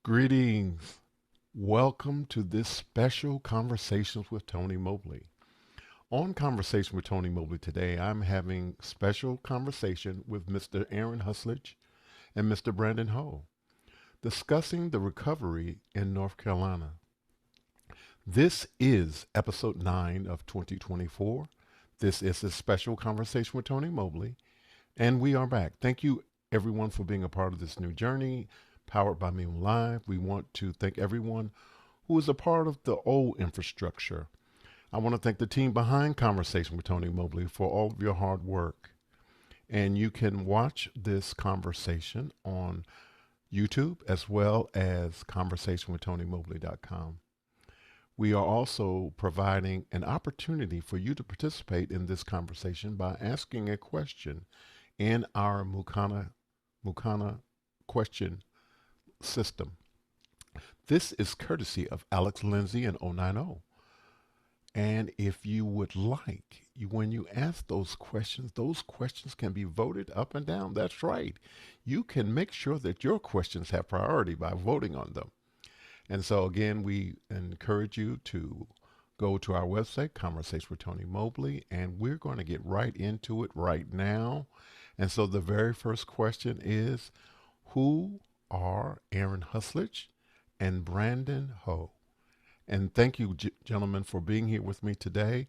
Greetings. Welcome to this special Conversations with Tony Mobley. On Conversation with Tony Mobley today, I'm having special conversation with Mr. Aaron Huslage and Mr. Brandon Ho, discussing the recovery in North Carolina. This is episode 9 of 2024. This is a special conversation with Tony Mobley, and we are back. Thank you, everyone, for being a part of this new journey powered by Me Live. We want to thank everyone who is a part of the old infrastructure. I want to thank the team behind Conversation with Tony Mobley for all of your hard work. And you can watch this conversation on YouTube as well as conversationwithtonymobley.com. We are also providing an opportunity for you to participate in this conversation by asking a question in our Mukana question system. This is courtesy of Alex Lindsay and 090. And if you would like, when you ask those questions can be voted up and down. That's right. You can make sure that your questions have priority by voting on them. And so, again, we encourage you to go to our website, Conversation with Tony Mobley, and we're going to get right into it right now. And so the very first question is, who are Aaron Huslage and Brandon Ho? And thank you, gentlemen, for being here with me today.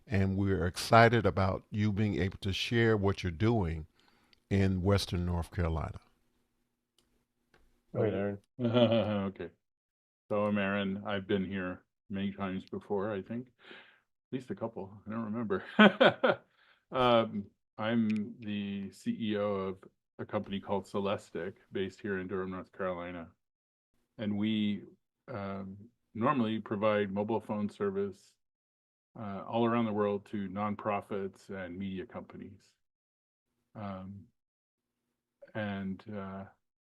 And we're excited about you being able to share what you're doing in Western North Carolina. Go ahead, Aaron. Okay. So I'm Aaron. I've been here many times before, I think. At least a couple. I don't remember. I'm the CEO of a company called Celestic, based here in Durham, North Carolina. And we normally provide mobile phone service all around the world to nonprofits and media companies.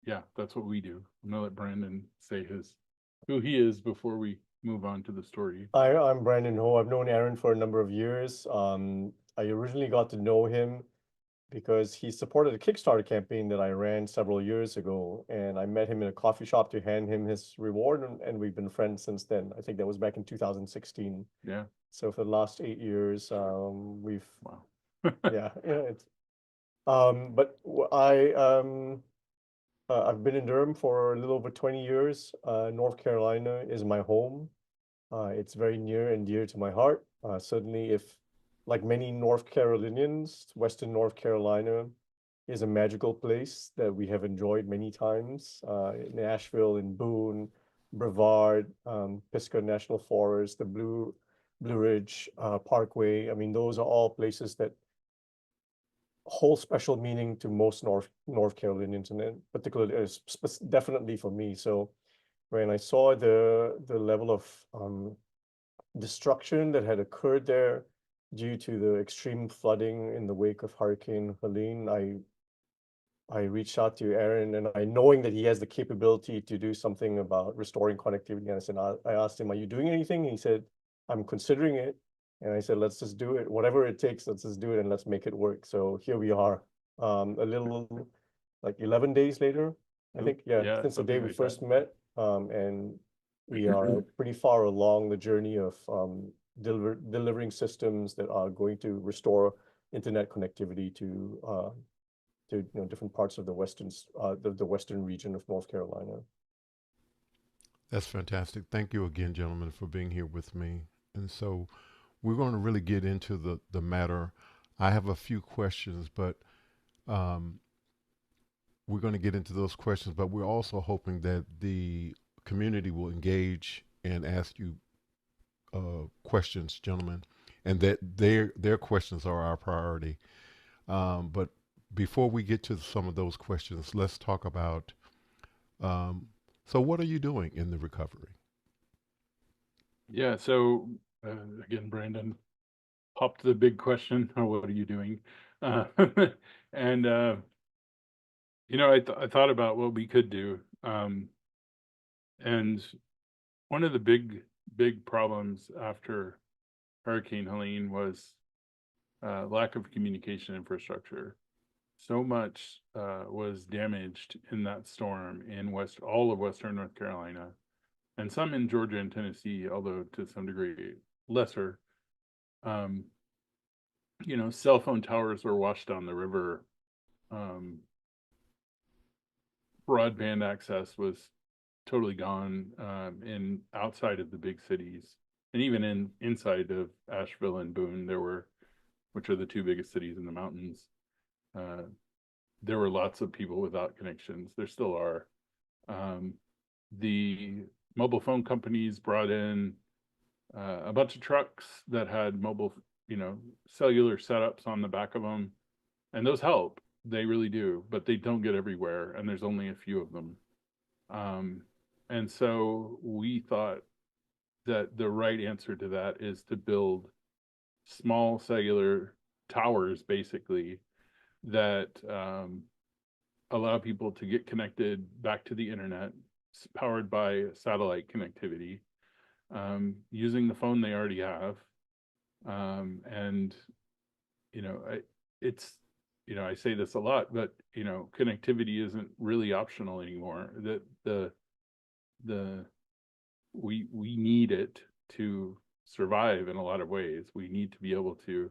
Yeah, that's what we do. I'm gonna let Brandon say who he is before we move on to the story. I'm Brandon Ho. I've known Aaron for a number of years. I originally got to know him because he supported a Kickstarter campaign that I ran several years ago, and I met him in a coffee shop to hand him his reward, and we've been friends since then. I think that was back in 2016. Yeah. So for the last 8 years, we've Wow. yeah, it's but I've been in Durham for a little over 20 years. North Carolina is my home. It's very near and dear to my heart. Certainly, if like many North Carolinians, Western North Carolina is a magical place that we have enjoyed many times. In Asheville, in Boone, Brevard, Pisgah National Forest, the Blue Ridge Parkway. I mean, those are all places that hold special meaning to most North Carolinians, and in particular, definitely for me. So when I saw the level of destruction that had occurred there due to the extreme flooding in the wake of Hurricane Helene, I reached out to Aaron, and knowing that he has the capability to do something about restoring connectivity, and I asked him, "Are you doing anything?" And he said, "I'm considering it." And I said, "Let's just do it. Whatever it takes, let's just do it and let's make it work." So here we are, a little like 11 days later, I think, Yeah, since the day something we like first that. met. And we are pretty far along the journey of delivering systems that are going to restore internet connectivity to different parts of the western region of North Carolina. That's fantastic. Thank you again, gentlemen, for being here with me. And so we're going to really get into the matter. I have a few questions, but um, we're going to get into those questions, but we're also hoping that the community will engage and ask you questions, gentlemen, and that their questions are our priority. But before we get to some of those questions, let's talk about. Um, so, what are you doing in the recovery? Yeah, so again, Brandon popped the big question, what are you doing? Uh, and I thought about what we could do. And one of the big problems after Hurricane Helene was lack of communication infrastructure. so much was damaged in that storm in all of Western North Carolina, and some in Georgia and Tennessee, although to some degree lesser. Um, cell phone towers were washed down the river. Um, Broadband access was totally gone in outside of the big cities, and even inside of Asheville and Boone, which are the two biggest cities in the mountains. Uh, there were lots of people without connections. There still are. Um, the mobile phone companies brought in a bunch of trucks that had cellular setups on the back of them, and those help. They really do, but they don't get everywhere, and there's only a few of them. And so we thought that the right answer to that is to build small cellular towers, basically, that allow people to get connected back to the internet, powered by satellite connectivity, using the phone they already have. And it's I say this a lot, but connectivity isn't really optional anymore. We need it to survive in a lot of ways. We need to be able to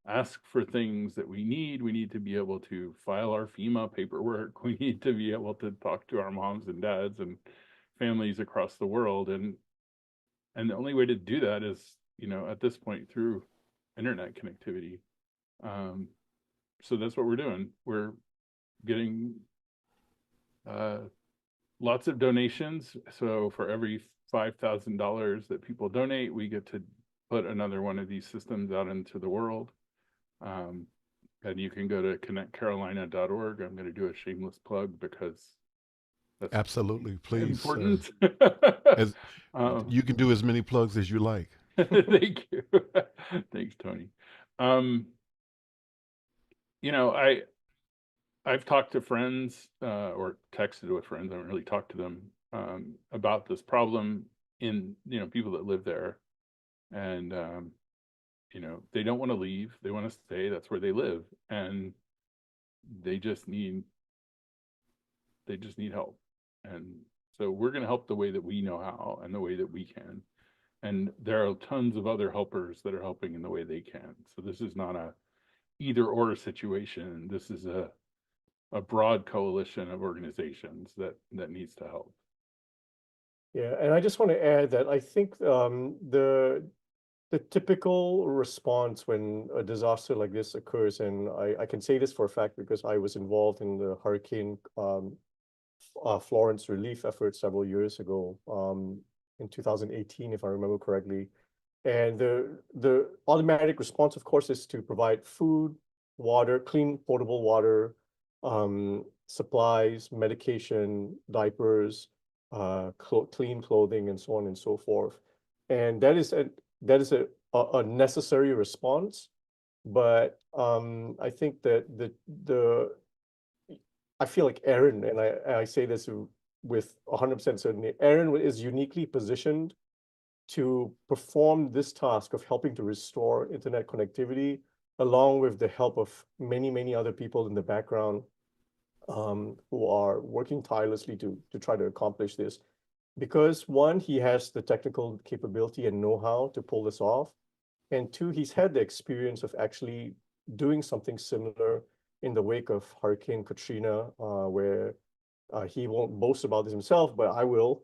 ask for things that we need. We need to be able to file our FEMA paperwork. We need to be able to talk to our moms and dads and families across the world. And the only way to do that is, at this point, through internet connectivity. So that's what we're doing. We're getting lots of donations. So for every $5,000 that people donate, we get to put another one of these systems out into the world. And you can go to connectcarolina.org. I'm going to do a shameless plug because that's Absolutely, please. important. As you can do as many plugs as you like. Thank you. Thanks, Tony. I've talked to friends or texted with friends. I haven't really talked to them about this problem in people that live there, and they don't want to leave. They want to stay. That's where they live, and they just need help. And so we're going to help the way that we know how and the way that we can. And there are tons of other helpers that are helping in the way they can. So this is not a either or situation. This is a broad coalition of organizations that needs to help. Yeah, and I just want to add that I think the typical response when a disaster like this occurs, and I can say this for a fact because I was involved in the Hurricane Florence relief effort several years ago, in 2018, if I remember correctly. And the automatic response, of course, is to provide food, water, clean, potable water, supplies, medication, diapers, clean clothing, and so on and so forth. And that is a necessary response. But I think that I feel like Aaron, and I say this with 100% certainty, Aaron is uniquely positioned to perform this task of helping to restore internet connectivity, along with the help of many, many other people in the background who are working tirelessly to try to accomplish this. Because one, he has the technical capability and know-how to pull this off. And two, he's had the experience of actually doing something similar in the wake of Hurricane Katrina, where he won't boast about this himself, but I will.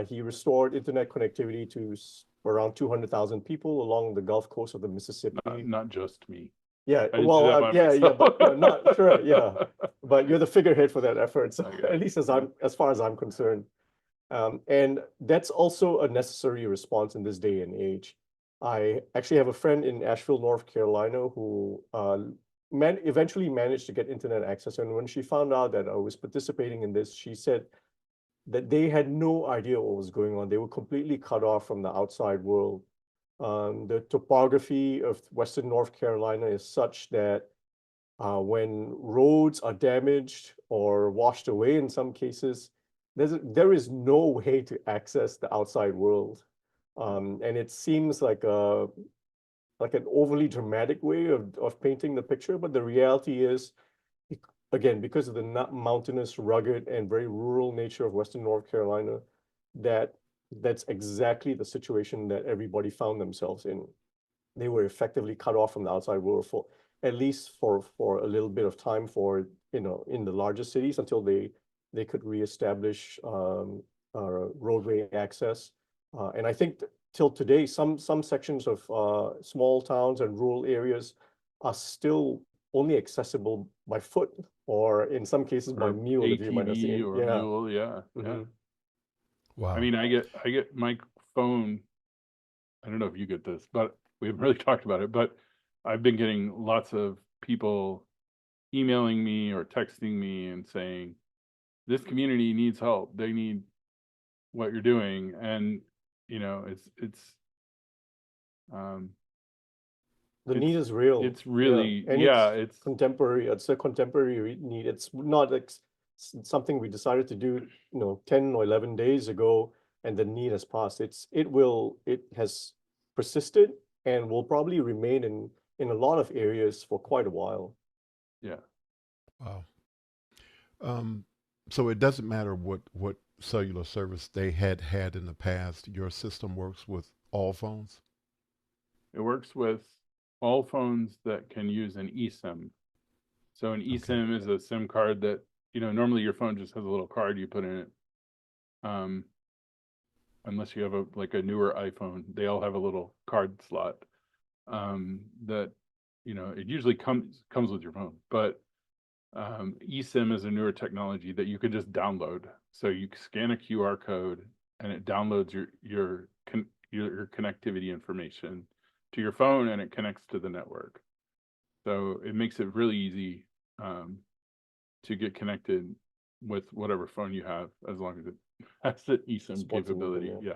He restored internet connectivity to around 200,000 people along the Gulf Coast of the Mississippi. Not just me. Yeah, I didn't do well, that by yeah, myself. but not sure, yeah. But you're the figurehead for that effort, so Okay. at least as far as I'm concerned. And that's also a necessary response in this day and age. I actually have a friend in Asheville, North Carolina, who eventually managed to get internet access. And when she found out that I was participating in this, she said that they had no idea what was going on. They were completely cut off from the outside world. The topography of Western North Carolina is such that when roads are damaged or washed away in some cases, there is no way to access the outside world. And it seems like an overly dramatic way of painting the picture, but the reality is again, because of the mountainous, rugged, and very rural nature of Western North Carolina, that that's exactly the situation that everybody found themselves in. They were effectively cut off from the outside world for at least for a little bit of time for, in the larger cities until they could reestablish roadway access. And I think till today, some sections of small towns and rural areas are still only accessible by foot, or in some cases by Or mule, if you might have ATV seen. or Yeah. mule, yeah, yeah. Mhm. I Wow. mean, I get my phone. I don't know if you get this, but we haven't really talked about it. But I've been getting lots of people emailing me or texting me and saying, this community needs help. They need what you're doing. And, um, The need it's, is real. it's Yeah. really, And yeah, it's it's, contemporary. It's a contemporary need. It's not like something we decided to do, 10 or 11 days ago, and the need has passed. It has persisted and will probably remain in a lot of areas for quite a while. yeah. Wow. Um, so it doesn't matter what cellular service they had in the past. Your system works with all phones. It works with all phones that can use an eSIM. So an Okay. eSIM is a SIM card that, normally your phone just has a little card you put in it. Um, unless you have a newer iPhone, they all have a little card slot. That, it usually comes with your phone. But eSIM is a newer technology that you can just download. So you scan a QR code and it downloads your connectivity information to your phone, and it connects to the network. So it makes it really easy to get connected with whatever phone you have, as long as it has the eSIM Sports and movement, capability. yeah.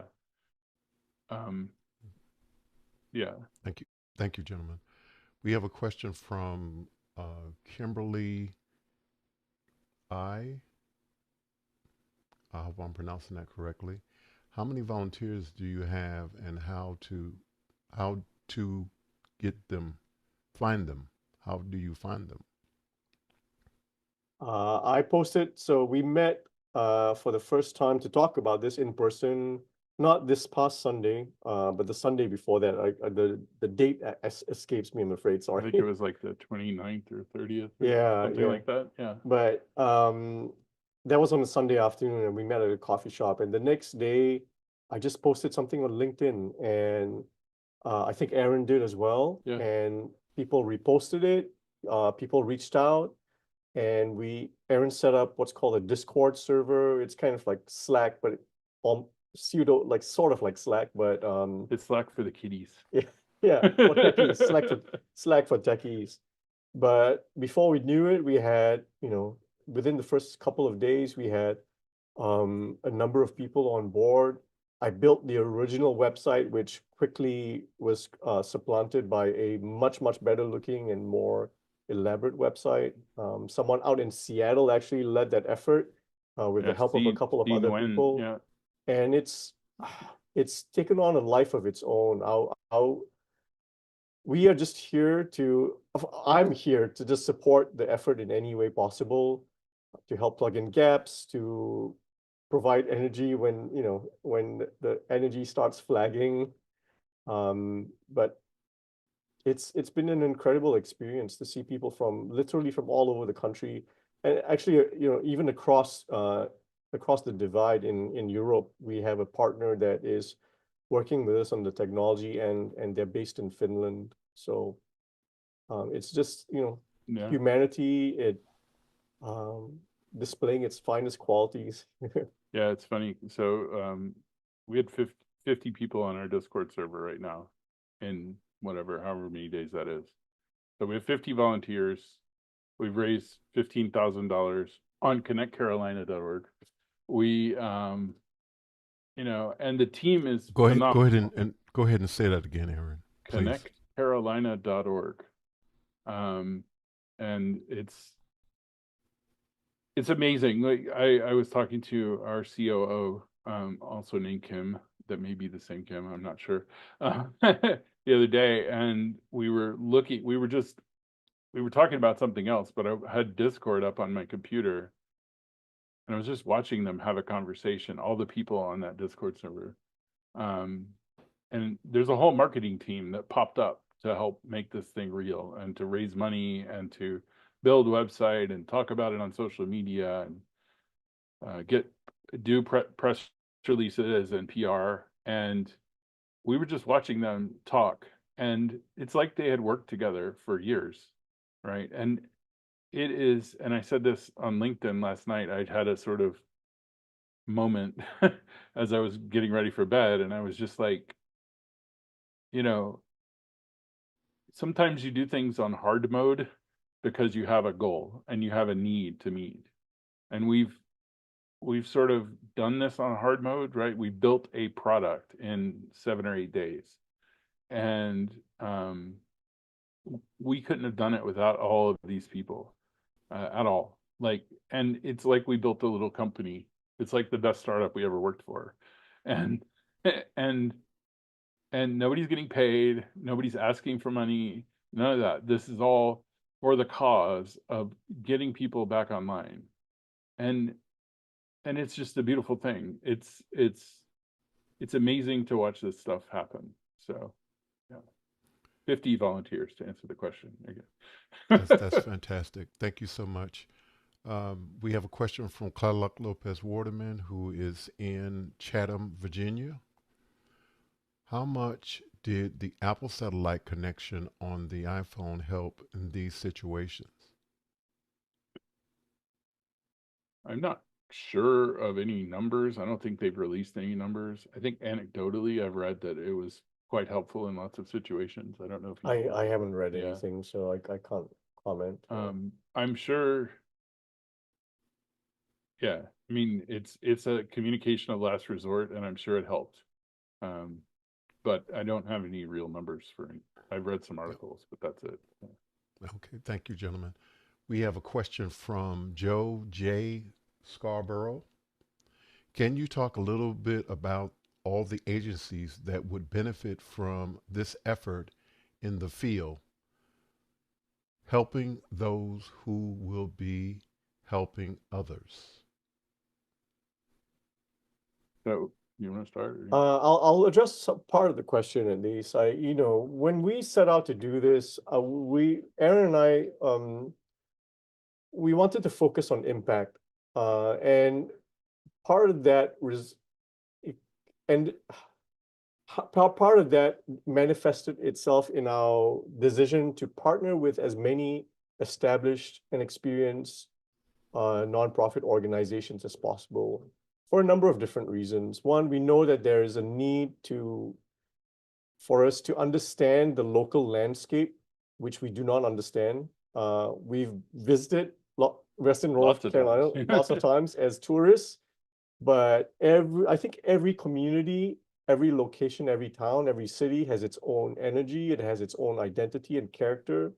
Yeah. Um, yeah. Thank you. Thank you, gentlemen. We have a question from Kimberly I. I hope I'm pronouncing that correctly. How many volunteers do you have, and how to get them, find them? How do you find them? I posted, so we met for the first time to talk about this in person, not this past Sunday, but the Sunday before that. The date escapes me, I'm afraid. I think it Sorry. was like the 29th or 30th or Yeah, something yeah. like that. Yeah. But that was on a Sunday afternoon, and we met at a coffee shop. And the next day, I just posted something on LinkedIn, and I think Aaron did as well. Yeah. And people reposted it. People reached out, and Aaron set up what's called a Discord server. It's kind of like Slack, but um, pseudo, like sort of like Slack, but It's Slack for the kiddies. yeah, yeah, for techies, Slack for techies. But before we knew it, we had, within the first couple of days, we had a number of people on board. I built the original website, which quickly was supplanted by a much, much better looking and more elaborate website. Someone out in Seattle actually led that effort with the Yeah. help of a couple of Steve other Nguyen. people. Yeah. And it's taken on a life of its own. We are just here I'm here to just support the effort in any way possible, to help plug in gaps, to provide energy when the energy starts flagging. But it's been an incredible experience to see people from literally from all over the country, and actually, even across the divide in Europe, we have a partner that is working with us on the technology, and they're based in Finland. So it's just, Yeah. humanity, um, displaying its finest qualities. Yeah. It's funny. So we had 50 people on our Discord server right now, in however many days that is. So we have 50 volunteers. We've raised $15,000 on connectcarolina.org. We, and the team is Go ahead. Go ahead phenomenal. and go ahead and say that again, Aaron, please. Connectcarolina.org. And it's amazing. Like I was talking to our COO, also named Kim, that may be the same Kim, I'm not sure, the other day, and we we were talking about something else, but I had Discord up on my computer, and I was just watching them have a conversation, all the people on that Discord server. And there's a whole marketing team that popped up to help make this thing real and to raise money and to build a website and talk about it on social media and do press releases and PR. And we were just watching them talk, and it's like they had worked together for years, right? And it is, and I said this on LinkedIn last night, I'd had a sort of moment as I was getting ready for bed, and I was just like, you know, sometimes you do things on hard mode because you have a goal and you have a need to meet. And we've sort of done this on hard mode, right? We built a product in 7 or 8 days. And we couldn't have done it without all of these people at all. Like, and it's like we built a little company. It's like the best startup we ever worked for. And and and nobody's getting paid, nobody's asking for money, none of that. This is all for the cause of getting people back online. And it's just a beautiful thing. It's amazing to watch this stuff happen. So yeah. 50 volunteers to answer the question again. That's fantastic. Thank you so much. We have a question from Clark Lopez Waterman, who is in Chatham, Virginia. How much did the Apple satellite connection on the iPhone help in these situations? I'm not sure of any numbers. I don't think they've released any numbers. I think anecdotally I've read that it was quite helpful in lots of situations. I don't know if you I haven't read Yeah. anything, so I can't comment. I'm sure. Yeah, I mean it's a communication of last resort, and I'm sure it helped. But I don't have any real numbers for it. I've read some articles, but that's it. Yeah. Okay, thank you, gentlemen. We have a question from Joe J. Scarborough. Can you talk a little bit about all the agencies that would benefit from this effort in the field, helping those who will be helping others? So you want to start? I'll address some part of the question at least. When we set out to do this, Aaron and I, we wanted to focus on impact, and part of that was, and part of that manifested itself in our decision to partner with as many established and experienced nonprofit organizations as possible for a number of different reasons. One, we know that there is a need for us to understand the local landscape, which we do not understand. We've visited Western North Carolina lots of times as tourists, but I think every community, every location, every town, every city has its own energy. It has its own identity and character.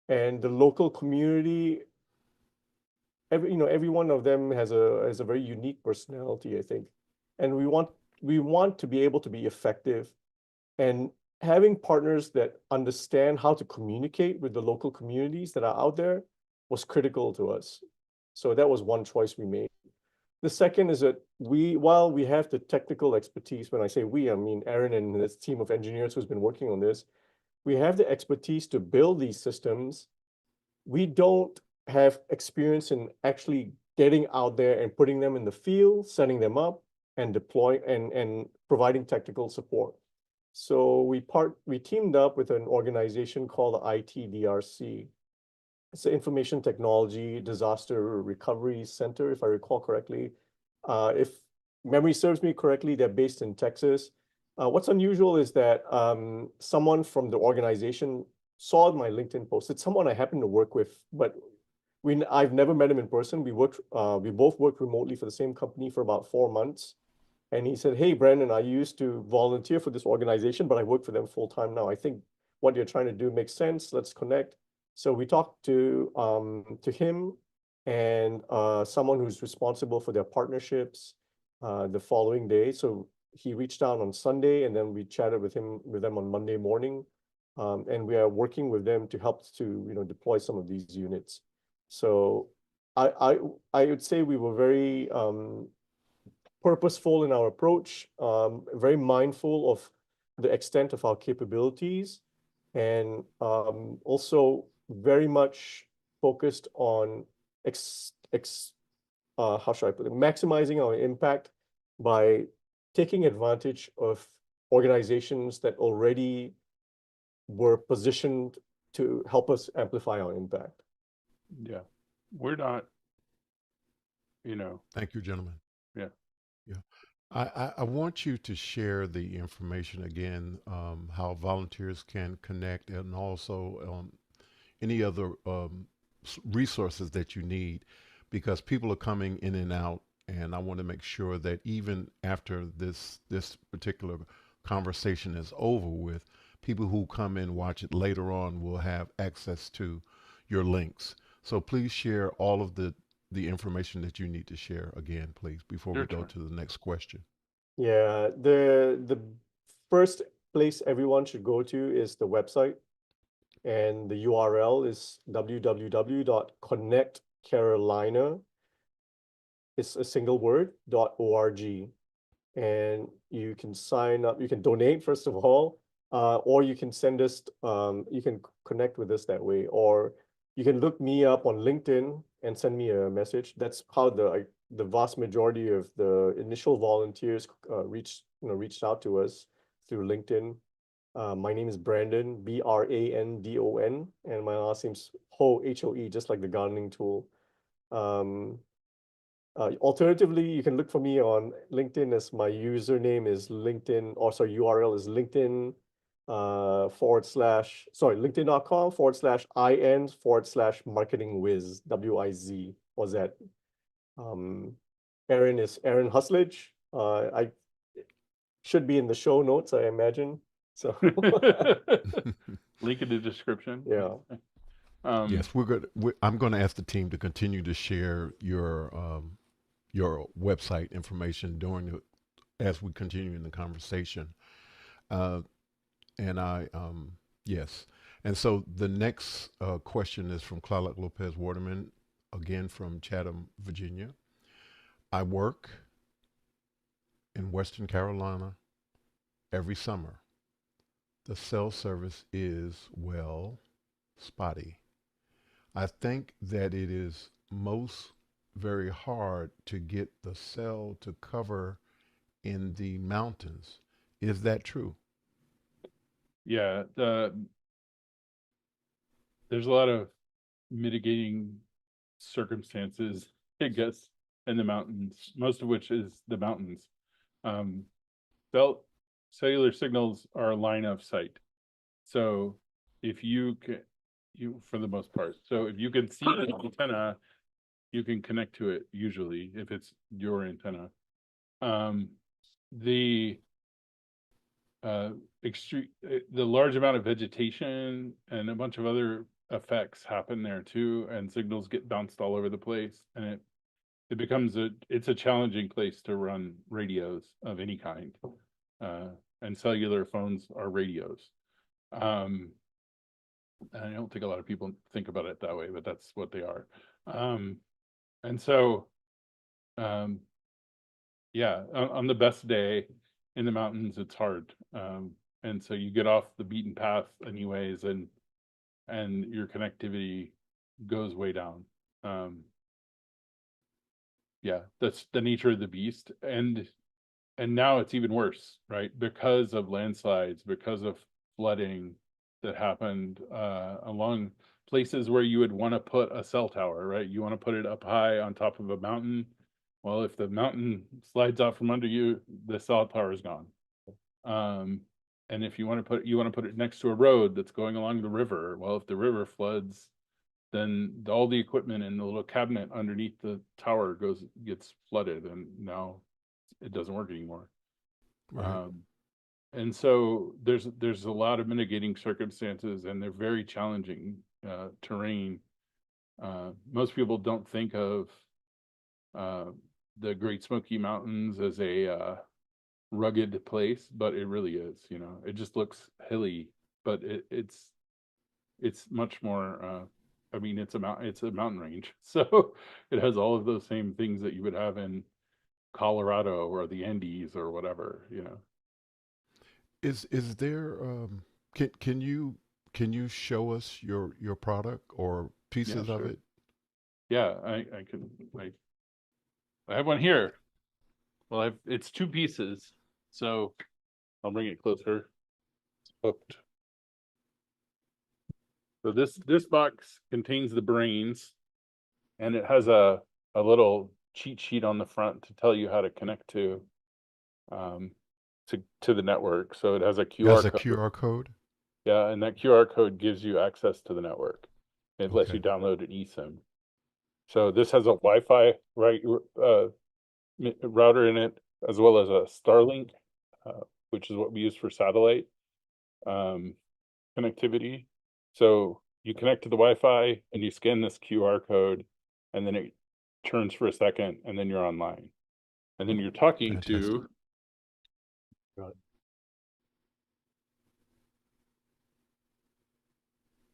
And the local community, every one of them has a very unique personality, I think. And we want to be able to be effective, and having partners that understand how to communicate with the local communities that are out there was critical to us. So that was one choice we made. The second is that while we have the technical expertise, when I say we, I mean Aaron and his team of engineers who's been working on this, we have the expertise to build these systems. We don't have experience in actually getting out there and putting them in the field, setting them up, and deploying and providing technical support. So we teamed up with an organization called the ITDRC. It's the Information Technology Disaster Recovery Center, if I recall correctly. If memory serves me correctly, they're based in Texas. What's unusual is that someone from the organization saw my LinkedIn post. It's someone I happen to work with, but I've never met him in person. We both worked remotely for the same company for about 4 months. And he said, "Hey, Brandon, I used to volunteer for this organization, but I work for them full time now. I think what you're trying to do makes sense. Let's connect." So we talked to him and someone who's responsible for their partnerships the following day. So he reached out on Sunday, and then we chatted with them on Monday morning. and we are working with them to help to deploy some of these units. So I I I would say we were very purposeful in our approach, very mindful of the extent of our capabilities, and also very much focused on how should I put it, maximizing our impact by taking advantage of organizations that already were positioned to help us amplify our impact. Yeah. We're not, you know, Thank you, gentlemen. yeah. Yeah. I want you to share the information again, how volunteers can connect, and also any other resources that you need, because people are coming in and out, and I want to make sure that even after this particular conversation is over with, people who come in watch it later on will have access to your links. So please share all of the information that you need to share again, please, before we Sure, go sure. to the next question. Yeah, the first place everyone should go to is the website, and the URL is www.connectcarolina, it's a single word, .org. And you can sign up, you can donate, first of all, or you can send us, you can connect with us that way, or you can look me up on LinkedIn and send me a message. That's how the vast majority of the initial volunteers reached out to us, through LinkedIn. My name is Brandon, Brandon, and my last name's Ho, Hoe, just like the gardening tool. Um, Alternatively, you can look for me on LinkedIn, as my username is LinkedIn, or sorry, URL is LinkedIn LinkedIn.com/IN/marketing whiz, WIZ, or Z. Um, Aaron is Aaron Huslage. I should be in the show notes, I imagine. So Link in the description. yeah. Um, Yes, we're good. I'm going to ask the team to continue to share your website information as we continue in the conversation. Uh, and yes. And so the next question is from Clark Lopez Waterman, again from Chatham, Virginia. I work in Western Carolina every summer. The cell service is, well, spotty. I think that it is most very hard to get the cell to cover in the mountains. Is that true? yeah, there's a lot of mitigating circumstances, I guess, in the mountains, most of which is the mountains. Um, cell, Cellular signals are a line of sight. So if you can, for the most part, so if you can see the antenna, you can connect to it usually if it's your antenna. Um, the extreme, the large amount of vegetation and a bunch of other effects happen there too, and signals get bounced all over the place, and it becomes it's a challenging place to run radios of any kind, and cellular phones are radios. Um, and I don't think a lot of people think about it that way, but that's what they are. Um, and so, um, yeah, on the best day in the mountains, it's hard. And so you get off the beaten path anyways, and your connectivity goes way down. Um, yeah, that's the nature of the beast. And now it's even worse, right? Because of landslides, because of flooding that happened along places where you would want to put a cell tower, right? You want to put it up high on top of a mountain. Well, if the mountain slides out from under you, the cell tower is gone. Um, and if you want to put it next to a road that's going along the river. Well, if the river floods, then all the equipment in the little cabinet underneath the tower gets flooded, and now it doesn't work anymore. Right. Um, and so there's a lot of mitigating circumstances, and they're very challenging terrain. Most people don't think of uh, the Great Smoky Mountains as a rugged place, but it really is. You know, it just looks hilly, but it's much more. I mean, it's a mountain range, so it has all of those same things that you would have in Colorado or the Andes or whatever. Is there can you show us your product or Yeah, pieces of sure. it? Yeah, I can. I have one here. Well, it's two pieces, so I'll bring it closer. It's hooked. So this box contains the brains, and it has a little cheat sheet on the front to tell you how to connect um to the network. So it has a It QR has a code. QR code? Yeah, and that QR code gives you access to the network. It lets you Okay. download an eSIM. So this has a Wi-Fi router in it, as well as a Starlink, which is what we use for satellite um, connectivity. So you connect to the Wi-Fi and you scan this QR code, and then it turns for a second, and then you're online. And then you're talking Fantastic. to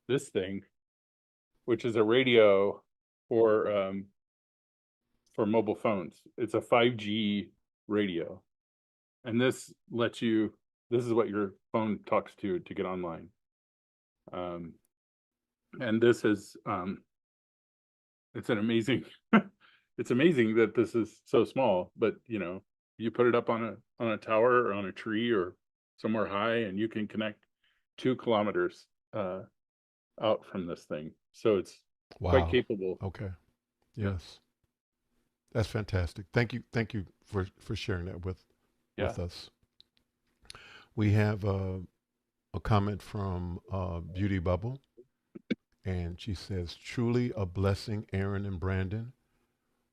this thing, which is a radio for mobile phones. It's a 5G radio, and this lets you. This is what your phone talks to get online. Um, and this is it's an amazing. It's amazing that this is so small, but you put it up on a tower or on a tree or somewhere high, and you can connect 2 kilometers out from this thing. So it's quite Wow. capable. Okay. Yeah, Yes. That's fantastic. Thank you for sharing that yeah. with us. We have a comment from Beauty Bubble, and she says, "Truly a blessing, Aaron and Brandon.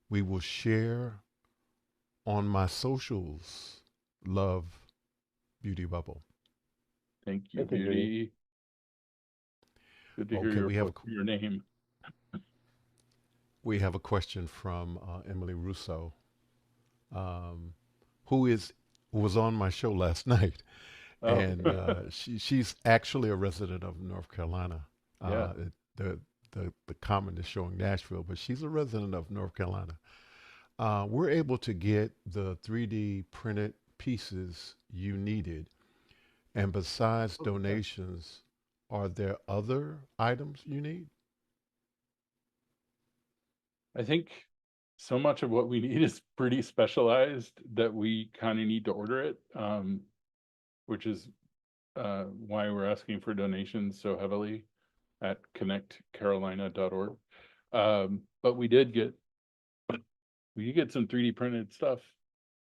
We will share on my socials. Love, Beauty Bubble." Thank you, Thank you, Judy. Beauty. Good to hear Okay, your name. we have a question from Emily Russo, um, who is who was on my show last night, Oh, and she's actually a resident of North Carolina. yeah. The the comment is showing Nashville, but she's a resident of North Carolina. We're able to get the 3D printed pieces you needed, and besides Okay. donations, are there other items you need? I think so much of what we need is pretty specialized that we kind of need to order it, which is why we're asking for donations so heavily at connectcarolina.org. But we get some 3D printed stuff.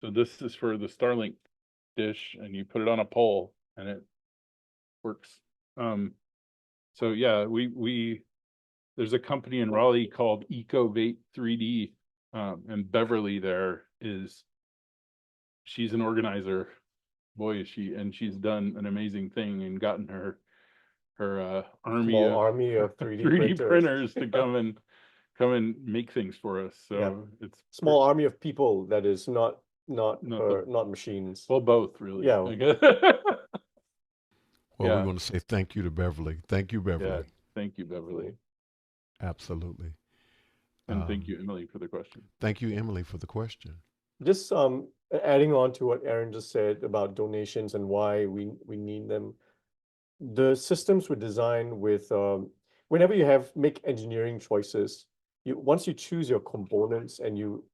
So this is for the Starlink dish, and you put it on a pole, and it works. So yeah, we there's a company in Raleigh called EcoVate 3D, and Beverly there is she's an organizer. Boy, is she, and she's done an amazing thing and gotten her army Small of army of 3D 3D printers. printers to come and make things for us. Yeah. So it's Small army of people that is not not the her, not machines. well, both really, Yeah. I guess. Well, we Yeah, want to say thank you to Beverly. Thank you, yeah. Beverly. Thank you, Beverly, Absolutely. and thank Um, you, Emily, for the question. Thank you, Emily, for the question. Just adding on to what Aaron just said about donations and why we need them. The systems were designed with whenever you have make engineering choices, you once you choose your components and you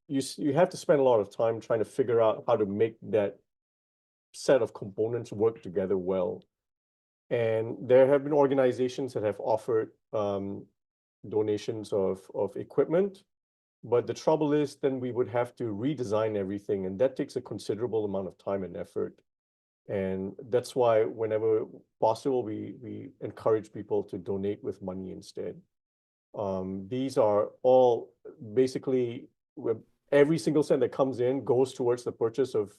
have to spend a lot of time trying to figure out how to make that set of components work together well. And there have been organizations that have offered donations of equipment, but the trouble is then we would have to redesign everything, and that takes a considerable amount of time and effort. And that's why whenever possible, we encourage people to donate with money instead. These are all basically every single cent that comes in goes towards the purchase of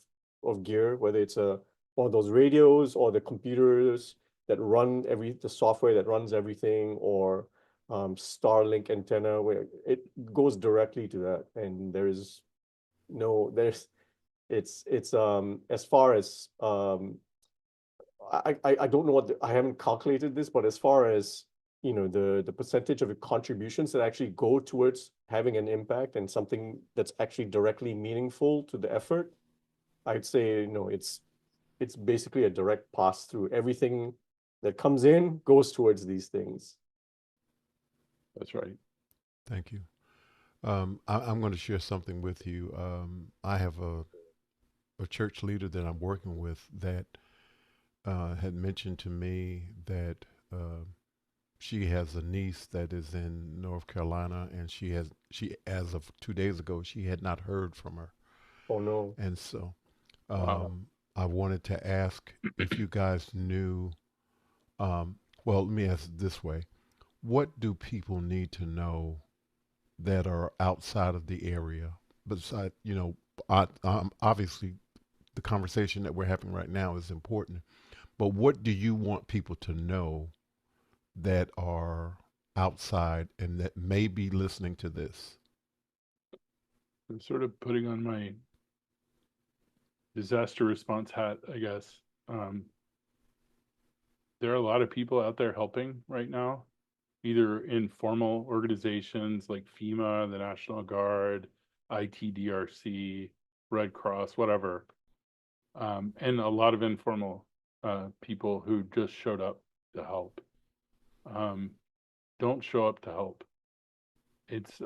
gear, whether it's one of those radios or the computers that run the software that runs everything, or Starlink antenna, where it goes directly to that. And there's it's as far as I don't know I haven't calculated this, but as far as the percentage of contributions that actually go towards having an impact and something that's actually directly meaningful to the effort, I'd say it's basically a direct pass through. Everything that comes in goes towards these things. That's right. Thank you. I'm going to share something with you. I have a church leader that I'm working with that had mentioned to me that she has a niece that is in North Carolina, and she as of 2 days ago she had not heard from her, Oh no. and so Wow. I wanted to ask if you guys knew. Well, let me ask it this way: what do people need to know that are outside of the area? Besides, obviously the conversation that we're having right now is important, but what do you want people to know that are outside and that may be listening to this? I'm sort of putting on my disaster response hat, I guess. There are a lot of people out there helping right now, either in formal organizations like FEMA, the National Guard, ITDRC, Red Cross, whatever, and a lot of informal people who just showed up to help. Um, don't show up to help. It's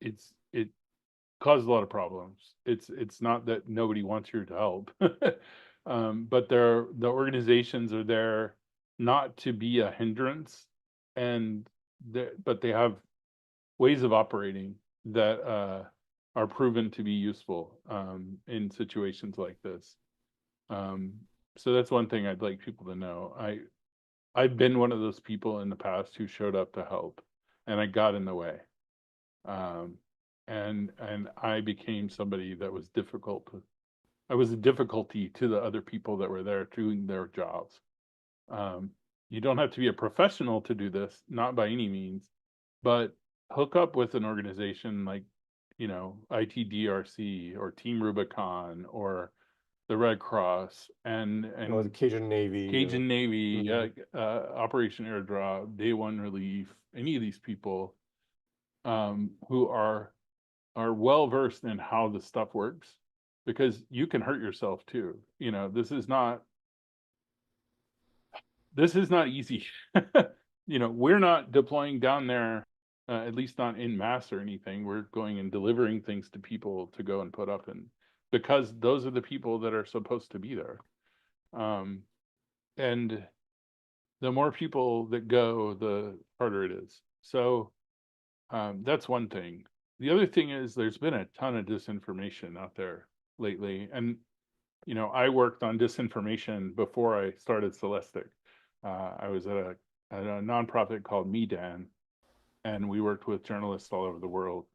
it causes a lot of problems. It's not that nobody wants you to help, but the organizations are there not to be a hindrance, and but they have ways of operating that are proven to be useful in situations like this. Um, so that's one thing I'd like people to know. I've been one of those people in the past who showed up to help, and I got in the way. Um, and I became somebody that was difficult. I was a difficulty to the other people that were there doing their jobs. Um, you don't have to be a professional to do this, not by any means, but hook up with an organization like, ITDRC or Team Rubicon or the Red Cross and Or the Cajun Navy. Cajun Navy, Mhm. Operation Airdrop, Day One Relief, any of these people who are well versed in how the stuff works, because you can hurt yourself too. This is not easy. We're not deploying down there, at least not in mass or anything. We're going and delivering things to people to go and put up, and because those are the people that are supposed to be there. Um, and the more people that go, the harder it is. So that's one thing. The other thing is there's been a ton of disinformation out there lately. And, I worked on disinformation before I started Celestic. I was at a nonprofit called MEDAN, and we worked with journalists all over the world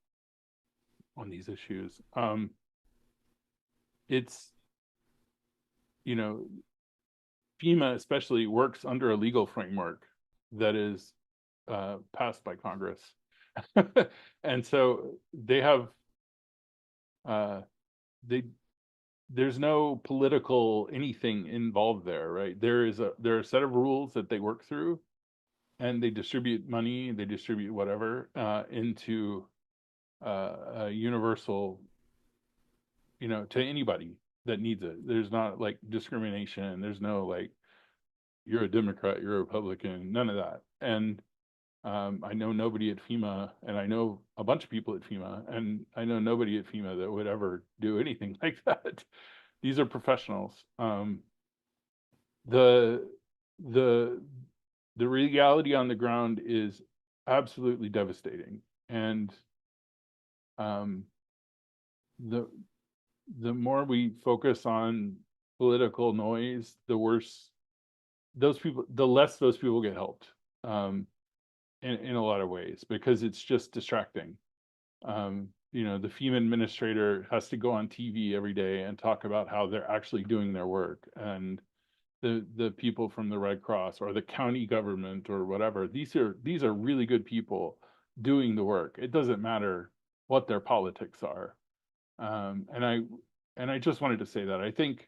on these issues. It's, you know, FEMA especially works under a legal framework that is passed by Congress. And so they have uh, they there's no political anything involved there, right? There are a set of rules that they work through, and they distribute money, they distribute whatever into a universal, to anybody that needs it. There's not like discrimination. There's no like you're a Democrat, you're a Republican, none of that. And I know nobody at FEMA, and I know a bunch of people at FEMA, and I know nobody at FEMA that would ever do anything like that. These are professionals. The the the reality on the ground is absolutely devastating, and um, the the more we focus on political noise, the worse the less those people get helped. In a lot of ways, because it's just distracting. The FEMA administrator has to go on TV every day and talk about how they're actually doing their work, and the people from the Red Cross or the county government or whatever. These are really good people doing the work. It doesn't matter what their politics are. And I just wanted to say that I think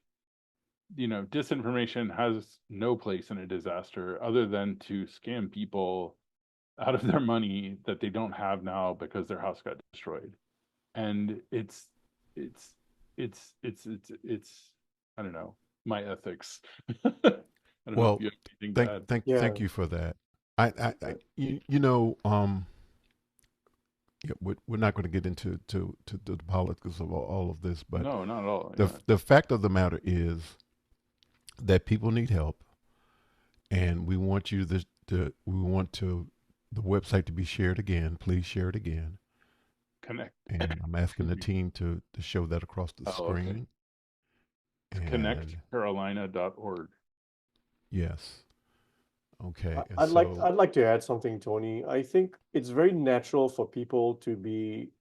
disinformation has no place in a disaster other than to scam people out of their money that they don't have now because their house got destroyed. And it's it's I don't know, my ethics. I don't know if Well, you have anything to add. Yeah. thank you for that. Uh, Yeah, we're not going to get into to the politics of all of this, but No, not at all. the Yeah. the fact of the matter is that people need help, and we want you we want to the website to be shared again. Please share it again, Connect. and I'm asking Excuse the me. team to show that across the Oh, okay. screen. It's And connectcarolina.org. yes, okay, I- and I'd like so I'd like to add something, Tony. I think it's very natural for people to be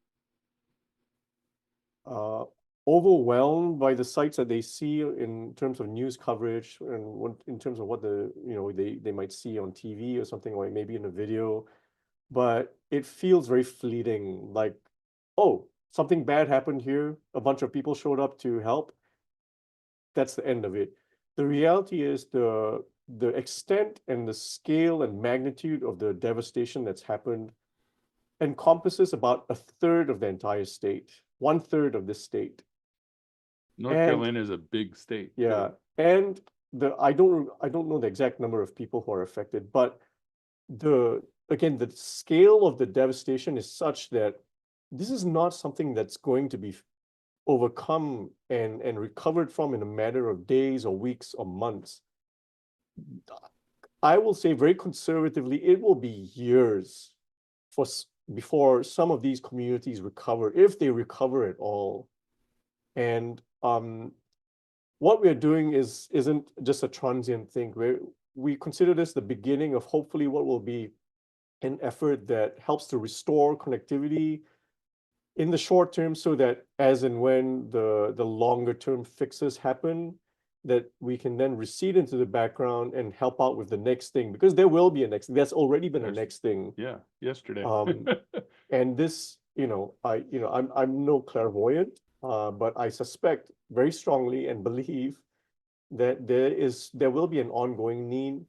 uh, overwhelmed by the sites that they see in terms of news coverage and in terms of what they might see on TV or something, or maybe in a video. But it feels very fleeting. Like, oh, something bad happened here. A bunch of people showed up to help. That's the end of it. The reality is the extent and the scale and magnitude of the devastation that's happened encompasses about a third of the entire state, one third of this state. North And Carolina is a big state yeah, too. and the I don't know the exact number of people who are affected, but the again the scale of the devastation is such that this is not something that's going to be overcome and recovered from in a matter of days or weeks or months. I will say very conservatively, it will be years for before some of these communities recover, if they recover at all. And what we're doing isn't just a transient thing. We consider this the beginning of hopefully what will be an effort that helps to restore connectivity in the short term, so that as and when the longer term fixes happen, that we can then recede into the background and help out with the next thing, because there will be a next. There's already been a There's next thing. yeah, yesterday. Um, and this, I'm no clairvoyant, but I suspect very strongly and believe that there will be an ongoing need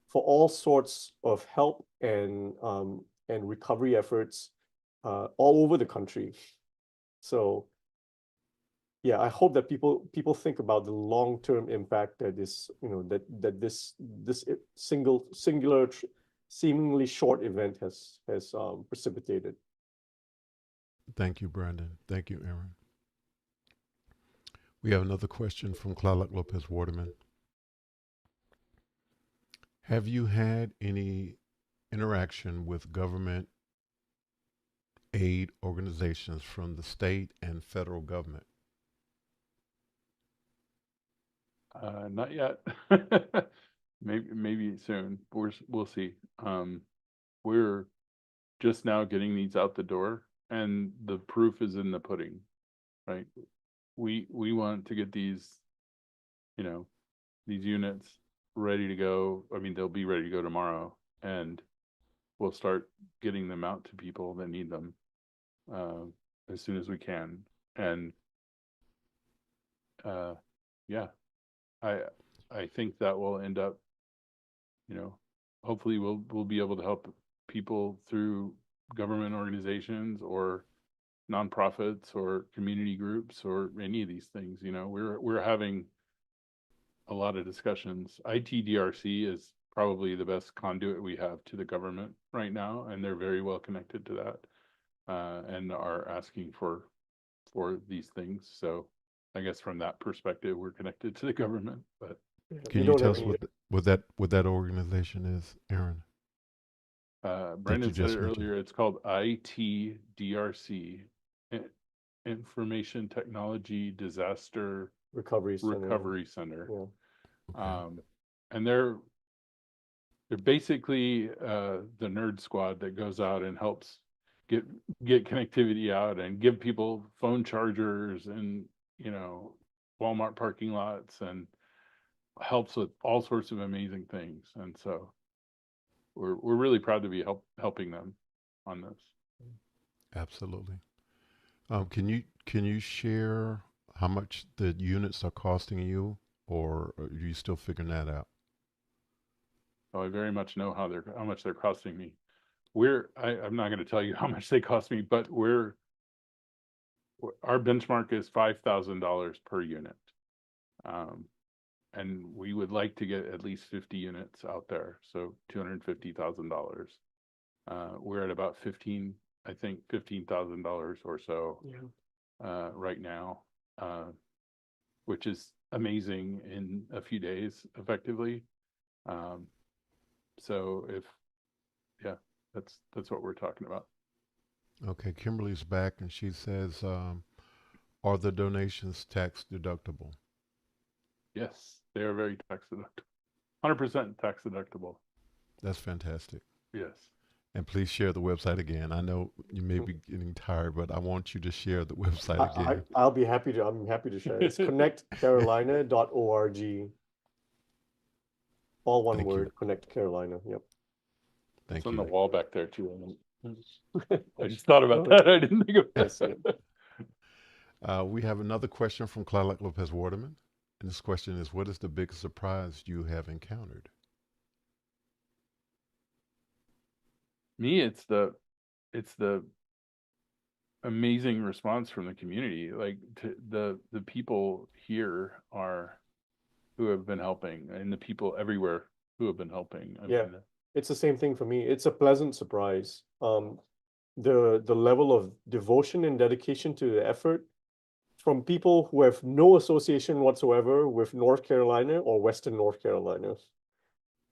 for all sorts of help and recovery efforts all over the country. So yeah, I hope that people think about the long-term impact that this, this singular seemingly short event has precipitated. thank you, Brandon. Thank you, Aaron. We have another question from Clark Lopez Waterman. Have you had any interaction with government aid organizations from the state and federal government? Not yet. Maybe soon. We'll see. We're just now getting these out the door, and the proof is in the pudding, right? We want to get you know, these units ready to go. I mean, they'll be ready to go tomorrow, and we'll start getting them out to people that need them uh, as soon as we can. And uh, yeah, I I think that will end up, you know, hopefully we'll be able to help people through government organizations or nonprofits or community groups or any of these things. We're having a lot of discussions. ITDRC is probably the best conduit we have to the government right now, and they're very well connected to that, and are asking for these things. So I guess from that perspective, we're connected to the government. But Yeah, we Can you don't tell have us any. what that organization is, Aaron, that you Brandon said it just mentioned? earlier. It's called ITDRC, Information Technology Disaster Recovery Center. Recovery Center. Yeah. Okay. Um, and they're basically the nerd squad that goes out and helps get get connectivity out and give people phone chargers and you know Walmart parking lots and helps with all sorts of amazing things. And so we're really proud to be helping them on this. Absolutely. Can you share how much the units are costing you or are you still figuring that out? So I very much know how much they're costing me. I'm not going to tell you how much they cost me, but our benchmark is $5,000 per unit. Um, and we would like to get at least 50 units out there, so $250,000. We're at about I think $15,000 or so right now, which is amazing in a few days, effectively. Um, so yeah, that's what we're talking about. Okay, Kimberly's back and she says, are the donations tax deductible? Yes, they are very tax deductible. 100% tax deductible. That's fantastic. Yes. And please share the website again. I know you may be getting tired, but I want you to share the website again. I'll be happy to. I'm happy to share. It's connectcarolina.org. All one Thank you. word. Connect Carolina. Yep. It's Thank on you. the wall back there too. I just thought about Oh, that. I didn't think of yes. that. We have another question from Clark Lopez Waterman. And this question is, what is the biggest surprise you have encountered? Me, it's the amazing response from the community. Like the people here who have been helping, and the people everywhere who have been helping. I Yeah. mean, It's the same thing for me. It's a pleasant surprise. The level of devotion and dedication to the effort from people who have no association whatsoever with North Carolina or Western North Carolina.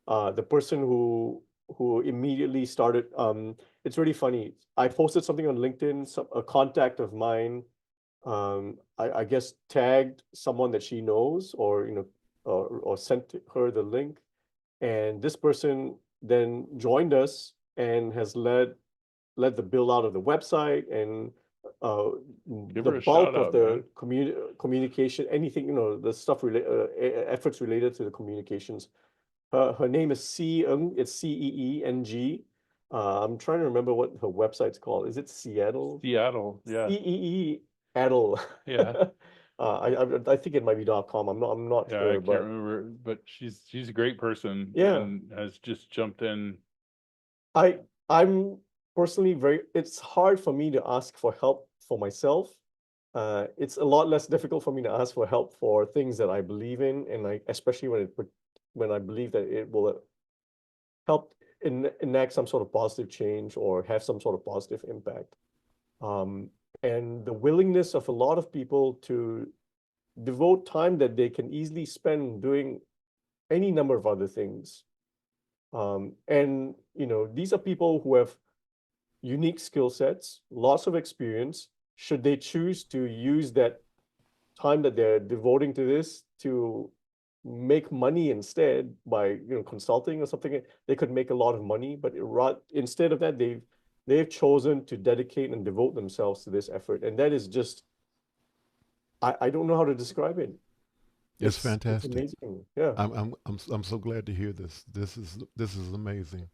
The person who immediately started, it's really funny. I posted something on LinkedIn, a contact of mine, I guess tagged someone that she knows, or or sent her the link, and this person then joined us and has led the build out of the website and uh, give the her a shout bulk of out, man. the communication, anything, the stuff efforts related to the communications. Her name is Ceeng. It's Ceeng. I'm trying to remember what her website's called. Is it Seattle? Seattle, yeah, Ceee Adel. yeah, I think it might be .com. I'm not yeah. I sure, can't but remember, but she's a great person yeah, and has just jumped in. I I'm personally very. It's hard for me to ask for help for myself. It's a lot less difficult for me to ask for help for things that I believe in, and especially when I believe that it will help enact some sort of positive change or have some sort of positive impact. Um, and the willingness of a lot of people to devote time that they can easily spend doing any number of other things. And these are people who have unique skill sets, lots of experience. Should they choose to use that time that they're devoting to this to make money instead by consulting or something, they could make a lot of money. But instead of that, they've chosen to dedicate and devote themselves to this effort, and that is just I don't know how to describe it. It's It's fantastic. amazing. Yeah. I'm so glad to hear this. This is amazing.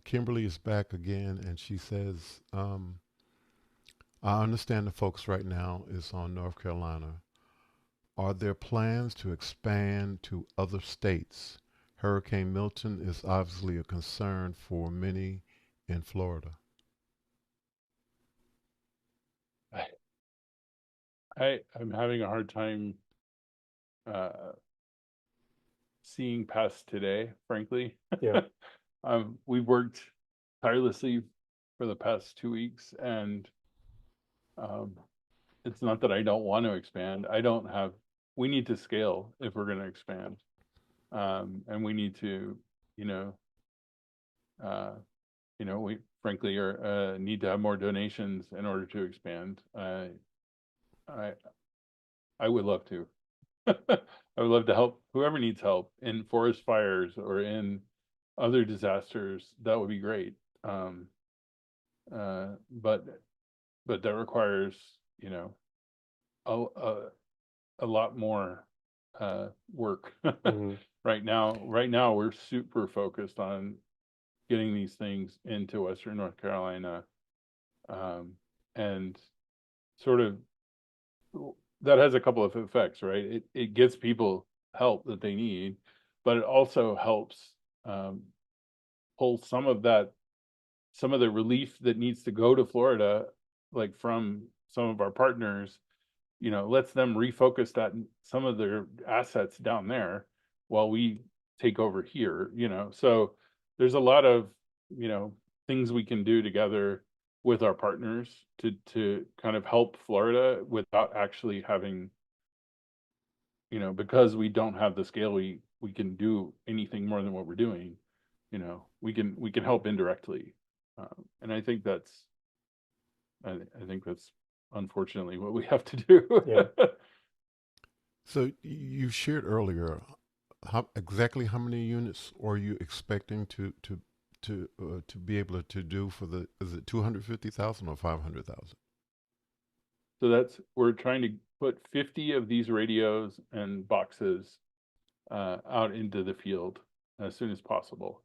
Kimberly is back again, and she says, "I understand the focus right now is on North Carolina. Are there plans to expand to other states? Hurricane Milton is obviously a concern for many in Florida." I'm having a hard time uh, seeing past today, frankly. Yeah. We've worked tirelessly for the past 2 weeks, and um, it's not that I don't want to expand. We need to scale if we're going to expand. And we need to, you know, uh, we frankly need to have more donations in order to expand. I I would love to. I would love to help whoever needs help in forest fires or in other disasters. That would be great. Um, but that requires, you know, a a lot more work. Mhm. Right now we're super focused on getting these things into Western North Carolina, and sort of that has a couple of effects, right? It gets people help that they need, but it also helps pull some of the relief that needs to go to Florida, like from some of our partners, lets them refocus some of their assets down there while we take over here, So there's a lot of, things we can do together with our partners to kind of help Florida without actually having, because we don't have the scale we can do anything more than what we're doing, we can help indirectly. And I think that's unfortunately what we have to do. Yeah. So you shared earlier exactly how many units are you expecting to be able to do for the, is it 250,000 or 500,000? So we're trying to put 50 of these radios and boxes out into the field as soon as possible.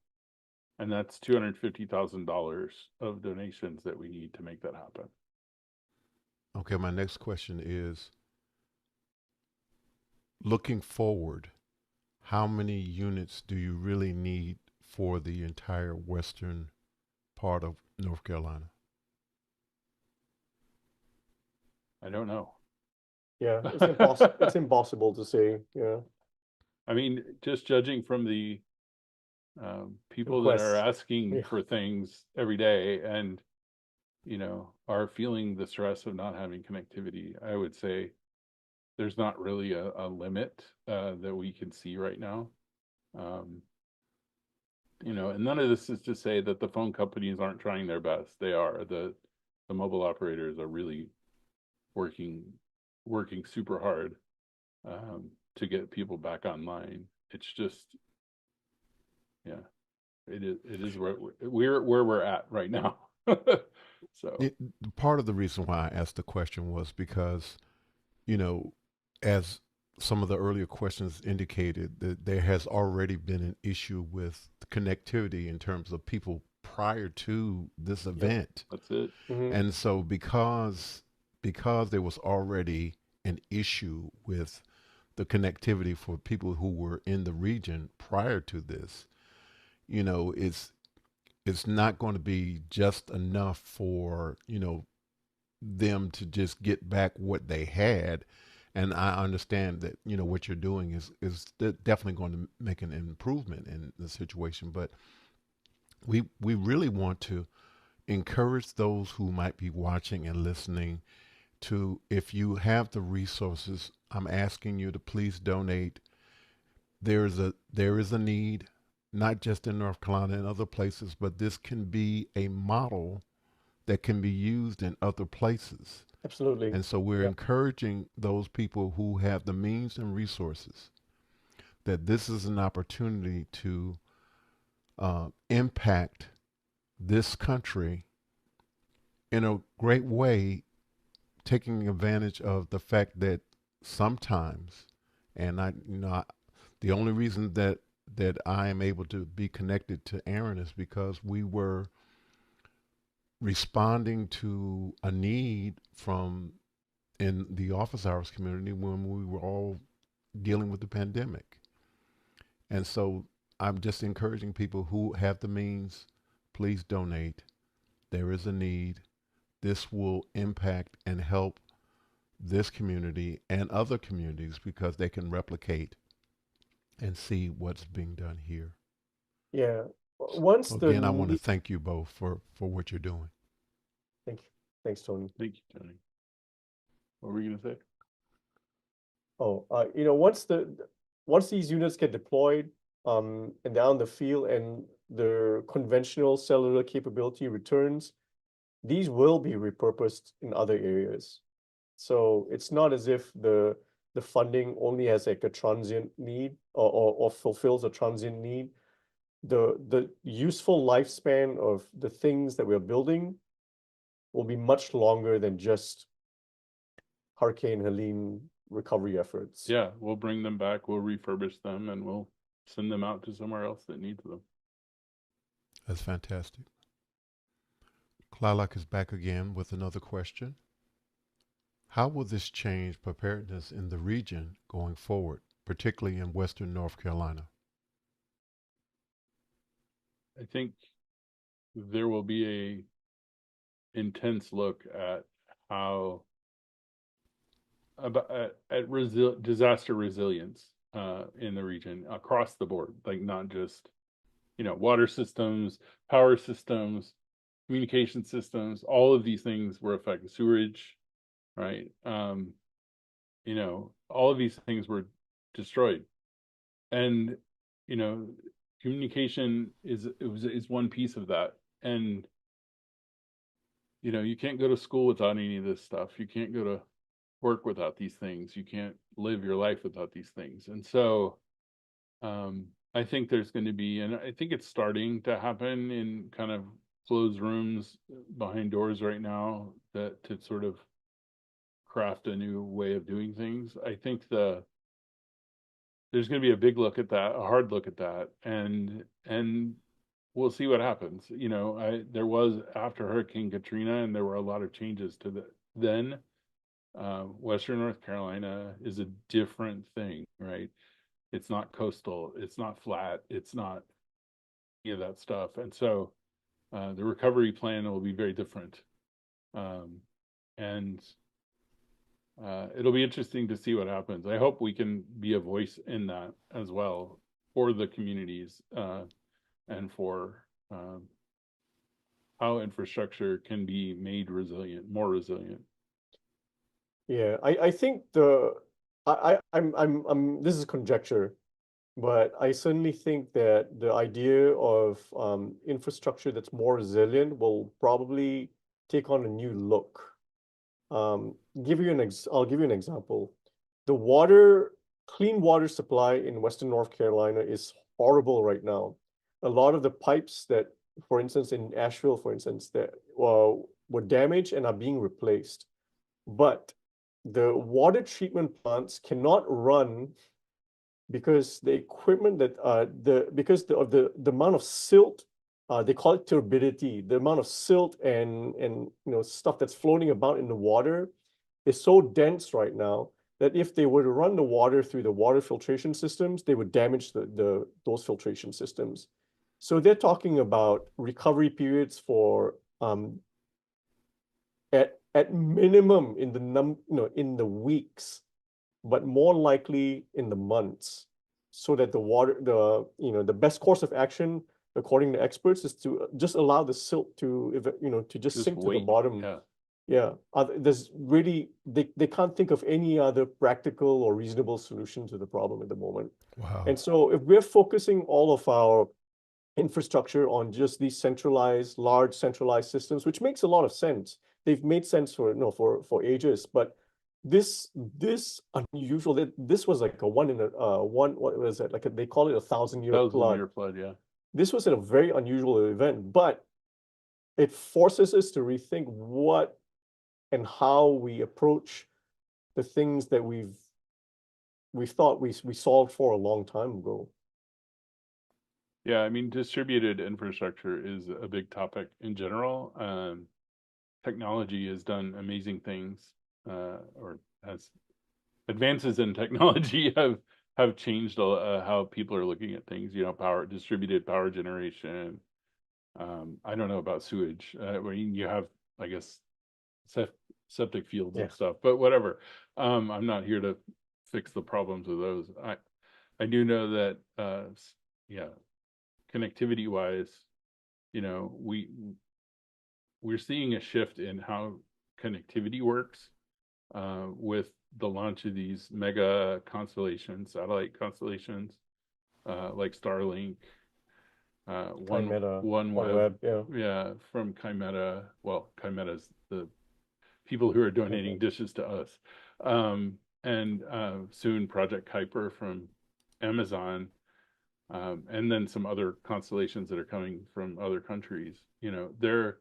And that's $250,000 of donations that we need to make that happen. Okay, my next question is, looking forward, how many units do you really need for the entire western part of North Carolina? I don't know. Yeah, it's impossible to say. Yeah. I mean, just judging from the people that are Requests. asking Yeah. for things every day and, are feeling the stress of not having connectivity, I would say there's not really a limit that we can see right now. Um, and none of this is to say that the phone companies aren't trying their best. They are. The mobile operators are really working super hard to get people back online. It's just, yeah, it is where we're at right now. So It, Part of the reason why I asked the question was because, you know, as some of the earlier questions indicated, that there has already been an issue with connectivity in terms of people prior to this Yep. event. that's it. Hmm. And so because there was already an issue with the connectivity for people who were in the region prior to this, you know, it's not going to be just enough for, them to just get back what they had. And I understand that, what you're doing is definitely going to make an improvement in the situation, but we really want to encourage those who might be watching and listening to, if you have the resources, I'm asking you to please donate. There is a need, not just in North Carolina and other places, but this can be a model that can be used in other places. Absolutely. And so we're Yeah. encouraging those people who have the means and resources that this is an opportunity to impact this country in a great way, taking advantage of the fact that sometimes, and the only reason that I am able to be connected to Aaron is because we were responding to a need from in the office hours community when we were all dealing with the pandemic. And so I'm just encouraging people who have the means, please donate. There is a need. This will impact and help this community and other communities because they can replicate and see what's being done here. Yeah. Once So the again, I want to need, thank you both for what you're doing. thank you. Thanks, Tony. Thank you, Tony. What were you gonna say? Oh, once these units get deployed, and down the field and the conventional cellular capability returns, these will be repurposed in other areas. So it's not as if the funding only has like a transient need or fulfills a transient need. The useful lifespan of the things that we're building will be much longer than just Hurricane Helene recovery efforts. Yeah, we'll bring them back, we'll refurbish them, and we'll send them out to somewhere else that needs them. That's fantastic. Clarlock is back again with another question. How will this change preparedness in the region going forward, particularly in Western North Carolina? I think there will be a intense look at how about disaster resilience in the region across the board, like not just water systems, power systems, communication systems. All of these things were affected. Sewerage, right? All of these things were destroyed, and you know, communication is one piece of that, and you can't go to school without any of this stuff. You can't go to work without these things. You can't live your life without these things. And so I think there's going to be, and I think it's starting to happen in kind of closed rooms behind doors right now, that to sort of craft a new way of doing things. I think there's going to be a big look at that, a hard look at that, and we'll see what happens. There was after Hurricane Katrina, and there were a lot of changes to the then. Western North Carolina is a different thing, right? It's not coastal, it's not flat, it's not any of that stuff. And so the recovery plan will be very different. And it'll be interesting to see what happens. I hope we can be a voice in that as well for the communities and for how infrastructure can be made resilient, more resilient. Yeah, I think this is conjecture, but I certainly think that the idea of infrastructure that's more resilient will probably take on a new look. I'll give you an example. The clean water supply in Western North Carolina is horrible right now. A lot of the pipes that, for instance, in Asheville, for instance, that were damaged and are being replaced. But the water treatment plants cannot run because the equipment that because of the amount of silt, they call it turbidity, the amount of silt and stuff that's floating about in the water is so dense right now that if they were to run the water through the water filtration systems, they would damage those filtration systems. So they're talking about recovery periods for at minimum in the weeks, but more likely in the months, so that the best course of action, according to experts, is to just allow the silt to just sink to the bottom. Yeah. Yeah, there's really they can't think of any other practical or reasonable solution to the problem at the moment. Wow. And so if we're focusing all of our infrastructure on just these large centralized systems, which makes a lot of sense. They've made sense for ages, but this unusual, this was like a what was it, like they call it a 1,000-year flood. Flood, yeah. This was a very unusual event, but it forces us to rethink what and how we approach the things that we thought we solved for a long time ago. Yeah, I mean, distributed infrastructure is a big topic in general. Technology has done amazing things, or has advances in technology have changed how people are looking at things. Distributed power generation. I don't know about sewage, where you have, I guess, septic fields and stuff, but whatever. I'm not here to fix the problems with those. I do know that, yeah, connectivity wise, we're seeing a shift in how connectivity works with the launch of these mega constellations, satellite constellations, like Starlink, OneWeb, yeah, from Chimera. Well, Chimera's the people who are donating dishes to us, and soon Project Kuiper from Amazon, and then some other constellations that are coming from other countries. They're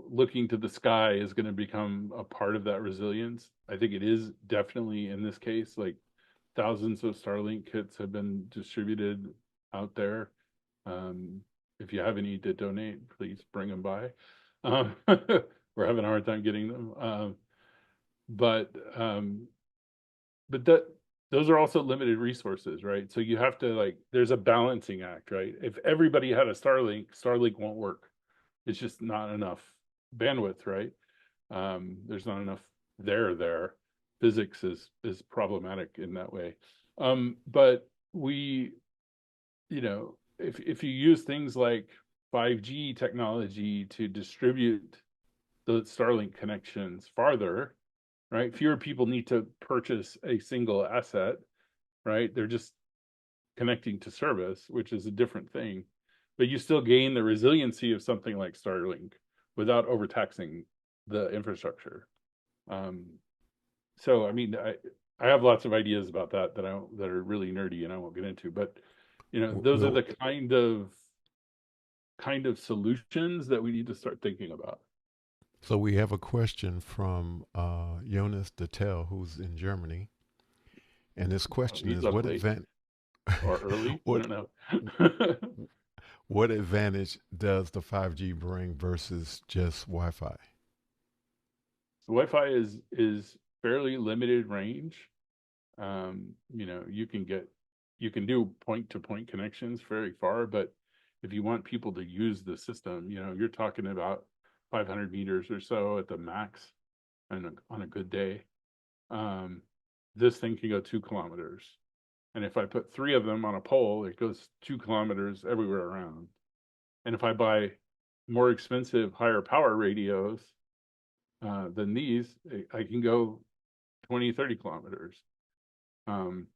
looking to the sky is going to become a part of that resilience. I think it is definitely in this case. Like thousands of Starlink kits have been distributed out there. If you have any to donate, please bring them by. We're having a hard time getting them. but that those are also limited resources, right? So you have to, like, there's a balancing act, right? If everybody had a Starlink won't work. It's just not enough bandwidth, right? There's not enough there. Physics is problematic in that way. But we, if you use things like 5G technology to distribute the Starlink connections farther, right? Fewer people need to purchase a single asset, right? They're just connecting to service, which is a different thing. But you still gain the resiliency of something like Starlink without overtaxing the infrastructure. Um, so, I mean, I have lots of ideas about that are really nerdy, and I won't get into. But those are Well, the kind of solutions that we need to start thinking about. so we have a question from Jonas Detel, who's in Germany, and his question He's is, up late or early. I what don't know. what advantage does the 5G bring versus just Wi-Fi? Wi-Fi is fairly limited range. You can do point to point connections very far, but if you want people to use the system, you're talking about 500 meters or so at the max on a good day. Um, this thing can go 2 kilometers. And if I put three of them on a pole, it goes 2 kilometers everywhere around. And if I buy more expensive, higher power radios than these, I can go 20, 30 kilometers. Um,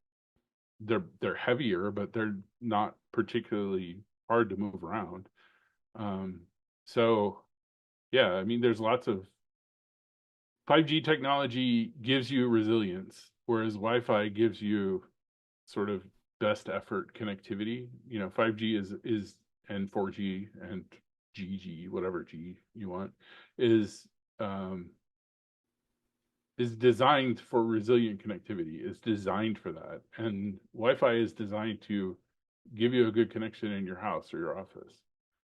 they're heavier, but they're not particularly hard to move around. Um, so yeah, I mean, there's lots of 5G technology gives you resilience, whereas Wi-Fi gives you sort of best effort connectivity. 5G is and 4G and GG, whatever G you want, is um, is designed for resilient connectivity. Is designed for that, and Wi-Fi is designed to give you a good connection in your house or your office.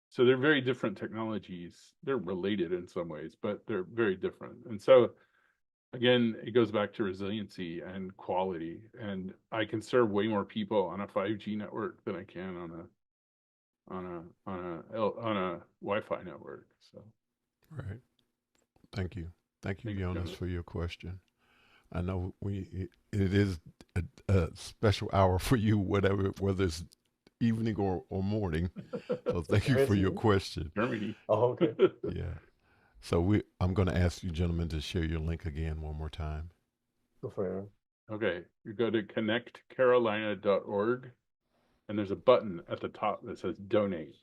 So they're very different technologies. They're related in some ways, but they're very different. And so again, it goes back to resiliency and quality. And I can serve way more people on a 5G network than I can on a Wi-Fi network. So Right. Thank you. Thank you, thanks, Jonas, Jonas. for your question. I know it is a special hour for you, whether it's evening or morning. So thank you Where is for he your in? question. Germany. Oh, okay. Yeah. So I'm going to ask you gentlemen to share your link again one more time. Go for it. Okay, you go to connectcarolina.org, and there's a button at the top that says donate.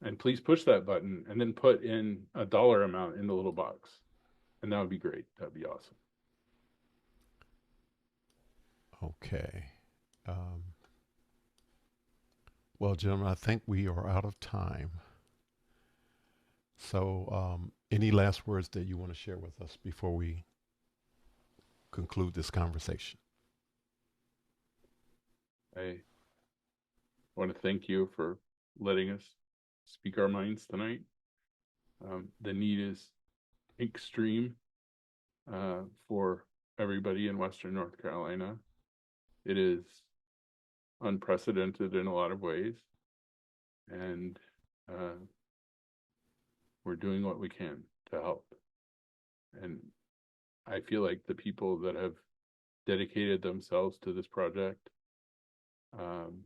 And please push that button and then put in a dollar amount in the little box. And that would be great. That'd be awesome. Okay. Um, well, gentlemen, I think we are out of time. So, any last words that you want to share with us before we conclude this conversation? I want to thank you for letting us speak our minds tonight. The need is extreme for everybody in Western North Carolina. It is unprecedented in a lot of ways, and uh, we're doing what we can to help. And I feel like the people that have dedicated themselves to this project um,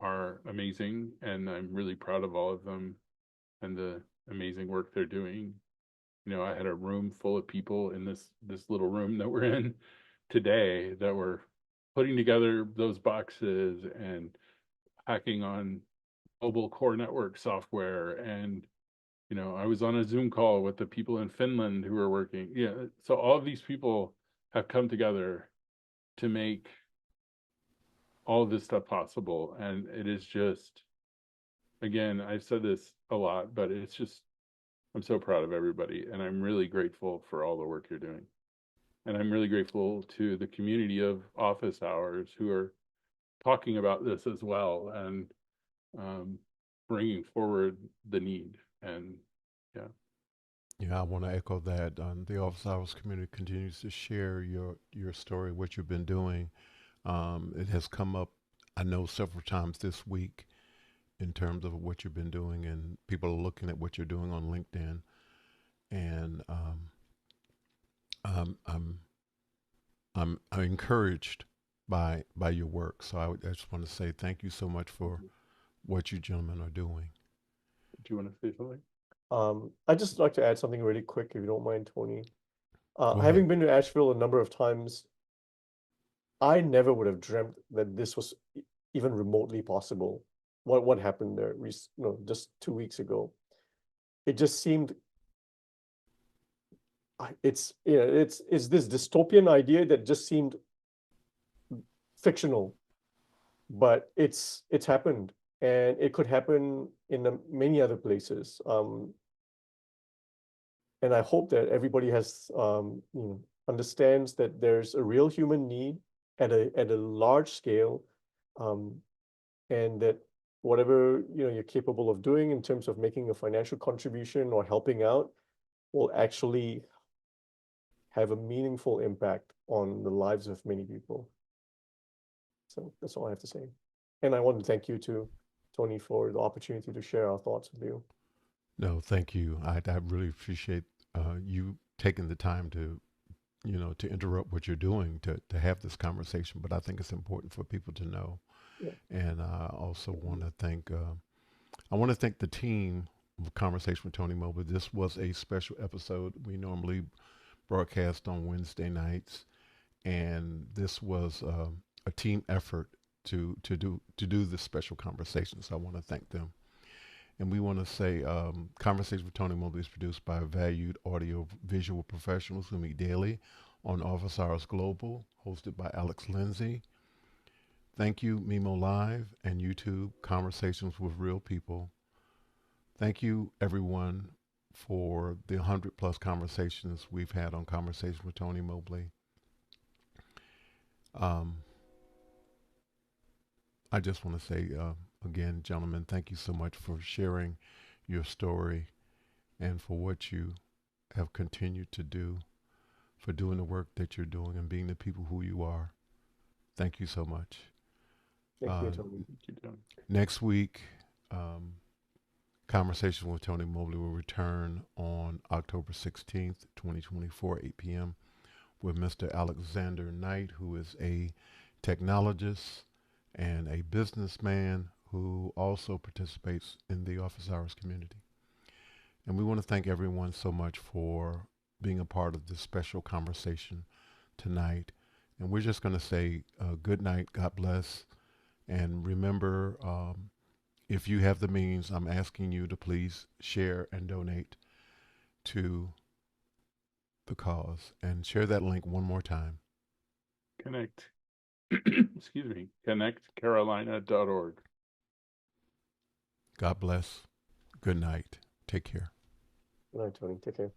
are amazing, and I'm really proud of all of them and the amazing work they're doing. I had a room full of people in this little room that we're in today that were putting together those boxes and hacking on mobile core network software. And I was on a Zoom call with the people in Finland who were working. Yeah, so all of these people have come together to make all of this stuff possible, and it is just, again, I've said this a lot, but it's just, I'm so proud of everybody, and I'm really grateful for all the work you're doing. And I'm really grateful to the community of office hours who are talking about this as well, and um, bringing forward the need. And yeah. Yeah, I want to echo that. The office hours community continues to share your story, what you've been doing. It has come up, I know, several times this week in terms of what you've been doing, and people are looking at what you're doing on LinkedIn. And um, I'm I'm encouraged by your work. So I just want to say thank you so much for Do what you gentlemen are doing. you want to say something? I'd just like to add something really quick, if you don't mind, Tony. Go ahead. Having been to Asheville a number of times, I never would have dreamt that this was even remotely possible. What happened there, just 2 weeks ago? It just seemed it's this dystopian idea that just seemed fictional, but it's happened, and it could happen in many other places. And I hope that everybody has understands that there's a real human need at a large scale, um, and that whatever you're capable of doing in terms of making a financial contribution or helping out will actually have a meaningful impact on the lives of many people. So that's all I have to say. And I want to thank you too, Tony, for the opportunity to share our thoughts with you. No, thank you. I really appreciate you taking the time to to interrupt what you're doing to have this conversation. But I think it's important for people to know. Yeah. And I also want to thank the team of Conversation with Tony Mobley. This was a special episode. We normally broadcast on Wednesday nights, and this was a team effort to do this special conversation. So I want to thank them. And we want to say Conversation with Tony Mobley is produced by valued audio visual professionals who meet daily on Office Hours Global, hosted by Alex Lindsay. Thank you, Mimo Live and YouTube Conversations with Real People. Thank you, everyone, for the 100 plus conversations we've had on Conversation with Tony Mobley. Um, I just want to say again, gentlemen, thank you so much for sharing your story and for what you have continued to do, for doing the work that you're doing and being the people who you are. Thank you so much. Thank you, Uh, Tony. Thank you, Tony. Next week, um, Conversation with Tony Mobley will return on October 16th, 2024, 8 p.m. with Mr. Alexander Knight, who is a technologist and a businessman who also participates in the office hours community. And we want to thank everyone so much for being a part of this special conversation tonight. And we're just going to say good night, God bless. And remember, if you have the means, I'm asking you to please share and donate to the cause. And share that link one more time. Connect. Excuse me. ConnectCarolina.org. God bless. Good night. Take care. Good night, Tony. Take care.